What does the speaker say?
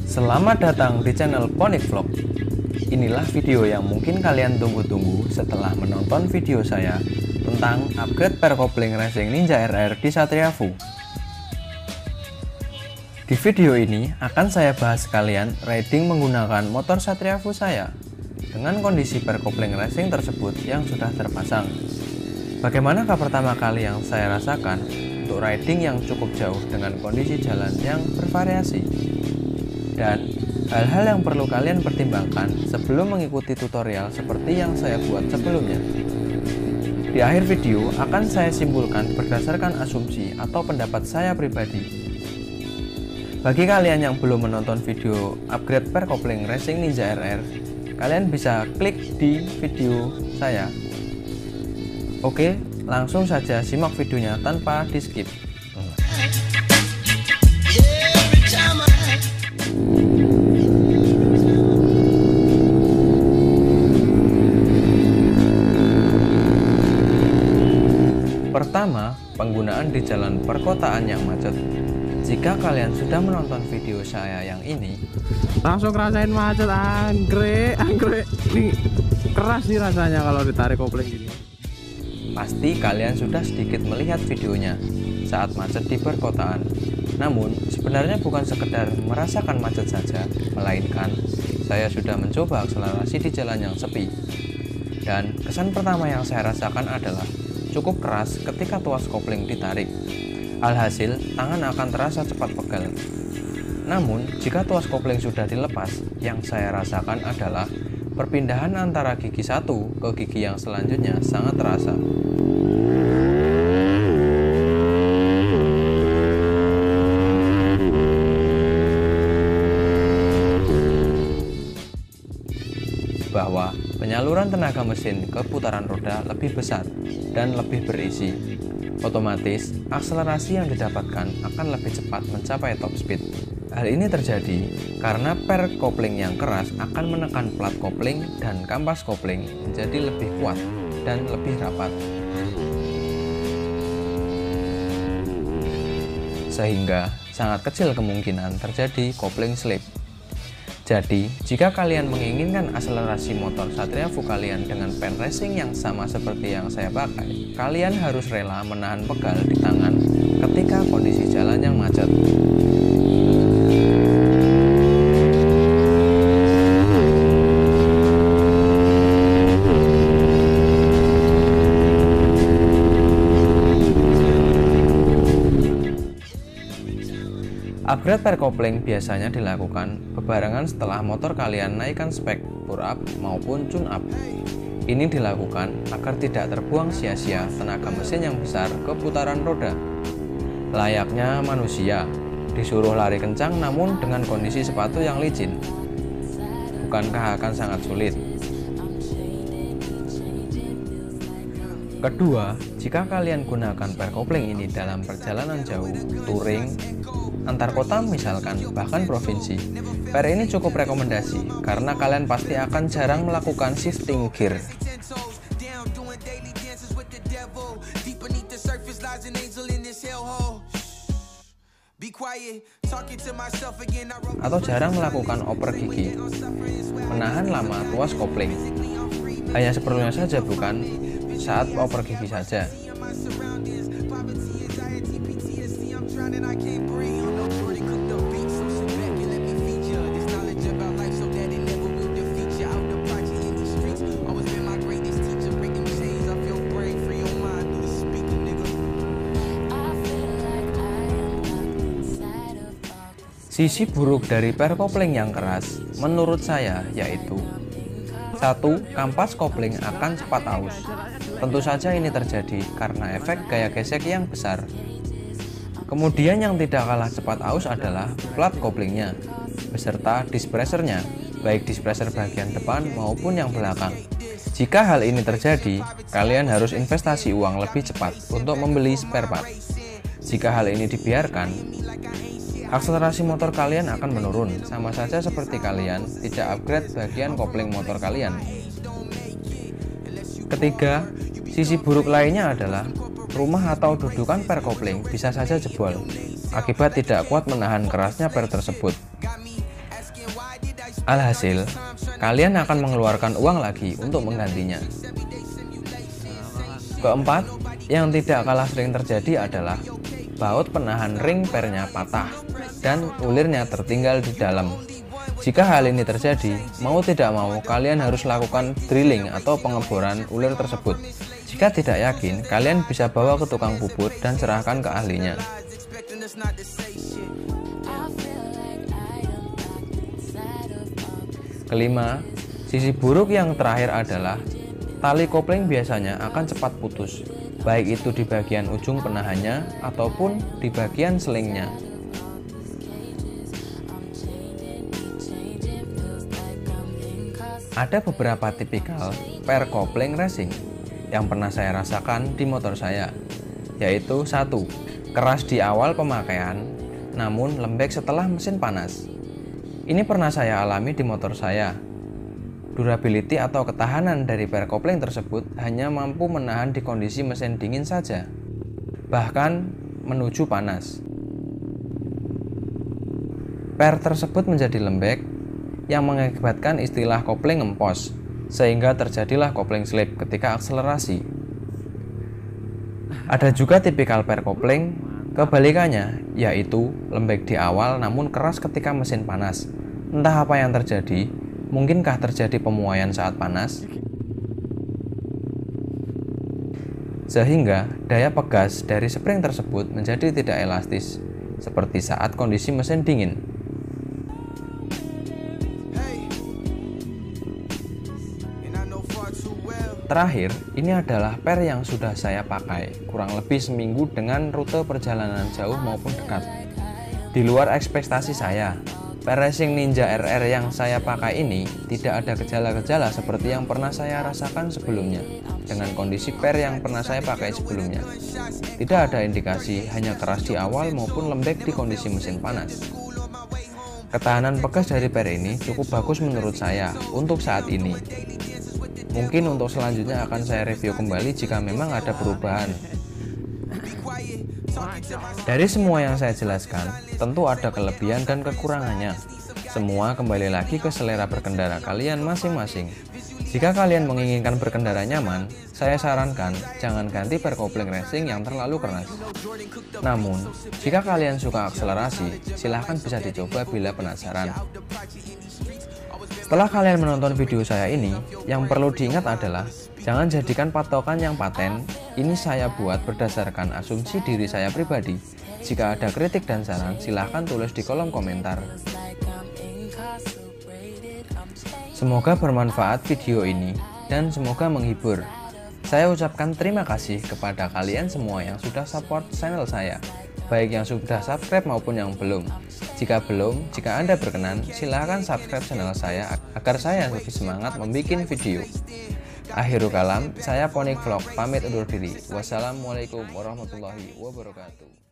Selamat datang di channel Ponic Vlog. Inilah video yang mungkin kalian tunggu-tunggu setelah menonton video saya tentang upgrade per kopling racing Ninja RR di Satria Fu. Di video ini akan saya bahas kalian riding menggunakan motor Satria Fu saya dengan kondisi per kopling racing tersebut yang sudah terpasang. Bagaimanakah pertama kali yang saya rasakan untuk riding yang cukup jauh dengan kondisi jalan yang bervariasi? Dan hal-hal yang perlu kalian pertimbangkan sebelum mengikuti tutorial seperti yang saya buat sebelumnya. Di akhir video akan saya simpulkan berdasarkan asumsi atau pendapat saya pribadi. Bagi kalian yang belum menonton video upgrade per kopling racing Ninja RR, kalian bisa klik di video saya. Oke, langsung saja simak videonya tanpa di skip. Pertama, penggunaan di jalan perkotaan yang macet. Jika kalian sudah menonton video saya yang ini, langsung rasain macet, anggrek ini keras sih rasanya kalau ditarik kopling gini. Pasti kalian sudah sedikit melihat videonya saat macet di perkotaan. Namun, sebenarnya bukan sekedar merasakan macet saja, melainkan saya sudah mencoba akselerasi di jalan yang sepi. Dan kesan pertama yang saya rasakan adalah cukup keras ketika tuas kopling ditarik. Alhasil, tangan akan terasa cepat pegal. Namun, jika tuas kopling sudah dilepas, yang saya rasakan adalah perpindahan antara gigi satu ke gigi yang selanjutnya sangat terasa. Bahwa penyaluran tenaga mesin ke putaran roda lebih besar dan lebih berisi. Otomatis, akselerasi yang didapatkan akan lebih cepat mencapai top speed. Hal ini terjadi karena per kopling yang keras akan menekan plat kopling dan kampas kopling menjadi lebih kuat dan lebih rapat, sehingga sangat kecil kemungkinan terjadi kopling slip. Jadi, jika kalian menginginkan akselerasi motor Satria Fu kalian dengan pen racing yang sama seperti yang saya pakai, kalian harus rela menahan pegal di tangan ketika kondisi jalan yang macet. Upgrade per kopling biasanya dilakukan bebarengan setelah motor kalian naikkan spek bore up maupun tune up. Ini dilakukan agar tidak terbuang sia-sia tenaga mesin yang besar ke putaran roda. Layaknya manusia, disuruh lari kencang namun dengan kondisi sepatu yang licin. Bukankah akan sangat sulit? Kedua, jika kalian gunakan per kopling ini dalam perjalanan jauh, touring, antar kota misalkan, bahkan provinsi, per ini cukup rekomendasi karena kalian pasti akan jarang melakukan shifting gear atau jarang melakukan oper gigi, menahan lama tuas kopling. Hanya seperlunya saja, bukan saat oper gigi saja. Sisi buruk dari per kopling yang keras menurut saya yaitu: 1. Kampas kopling akan cepat aus. Tentu saja ini terjadi karena efek gaya gesek yang besar. Kemudian yang tidak kalah cepat aus adalah plat koplingnya beserta disc pressure-nya, baik disc pressure bagian depan maupun yang belakang. Jika hal ini terjadi, kalian harus investasi uang lebih cepat untuk membeli spare part. Jika hal ini dibiarkan, akselerasi motor kalian akan menurun, sama saja seperti kalian tidak upgrade bagian kopling motor kalian. Ketiga, sisi buruk lainnya adalah rumah atau dudukan per kopling bisa saja jebol. akibat tidak kuat menahan kerasnya per tersebut. Alhasil, kalian akan mengeluarkan uang lagi untuk menggantinya. Keempat, yang tidak kalah sering terjadi adalah baut penahan ring pernya patah dan ulirnya tertinggal di dalam. Jika hal ini terjadi, mau tidak mau kalian harus lakukan drilling atau pengeboran ulir tersebut. Jika tidak yakin, kalian bisa bawa ke tukang puput dan serahkan ke ahlinya. Kelima, sisi buruk yang terakhir adalah tali kopling biasanya akan cepat putus, baik itu di bagian ujung penahannya ataupun di bagian selingnya. Ada beberapa tipikal per kopling racing yang pernah saya rasakan di motor saya, yaitu 1. Keras di awal pemakaian, namun lembek setelah mesin panas. Ini pernah saya alami di motor saya. Durability atau ketahanan dari per kopling tersebut hanya mampu menahan di kondisi mesin dingin saja, bahkan menuju panas. Per tersebut menjadi lembek, yang mengakibatkan istilah kopling ngempos, sehingga terjadilah kopling slip ketika akselerasi. Ada juga tipikal per kopling kebalikannya, yaitu lembek di awal namun keras ketika mesin panas. Entah apa yang terjadi, mungkinkah terjadi pemuaian saat panas? Sehingga daya pegas dari spring tersebut menjadi tidak elastis, seperti saat kondisi mesin dingin. Terakhir, ini adalah per yang sudah saya pakai kurang lebih seminggu dengan rute perjalanan jauh maupun dekat. Di luar ekspektasi saya, per racing Ninja RR yang saya pakai ini tidak ada gejala-gejala seperti yang pernah saya rasakan sebelumnya dengan kondisi per yang pernah saya pakai sebelumnya. Tidak ada indikasi hanya keras di awal maupun lembek di kondisi mesin panas. Ketahanan pegas dari per ini cukup bagus menurut saya untuk saat ini. Mungkin untuk selanjutnya akan saya review kembali jika memang ada perubahan. Dari semua yang saya jelaskan, tentu ada kelebihan dan kekurangannya. Semua kembali lagi ke selera berkendara kalian masing-masing. Jika kalian menginginkan berkendara nyaman, saya sarankan jangan ganti per kopling racing yang terlalu keras. Namun, jika kalian suka akselerasi, silahkan bisa dicoba bila penasaran. Setelah kalian menonton video saya ini, yang perlu diingat adalah jangan jadikan patokan yang paten. Ini saya buat berdasarkan asumsi diri saya pribadi. Jika ada kritik dan saran, silahkan tulis di kolom komentar. Semoga bermanfaat video ini dan semoga menghibur. Saya ucapkan terima kasih kepada kalian semua yang sudah support channel saya, baik yang sudah subscribe maupun yang belum. Jika belum, jika Anda berkenan, silahkan subscribe channel saya agar saya lebih semangat membuat video. Akhirul kalam, saya Ponik Vlog pamit undur diri. Wassalamualaikum warahmatullahi wabarakatuh.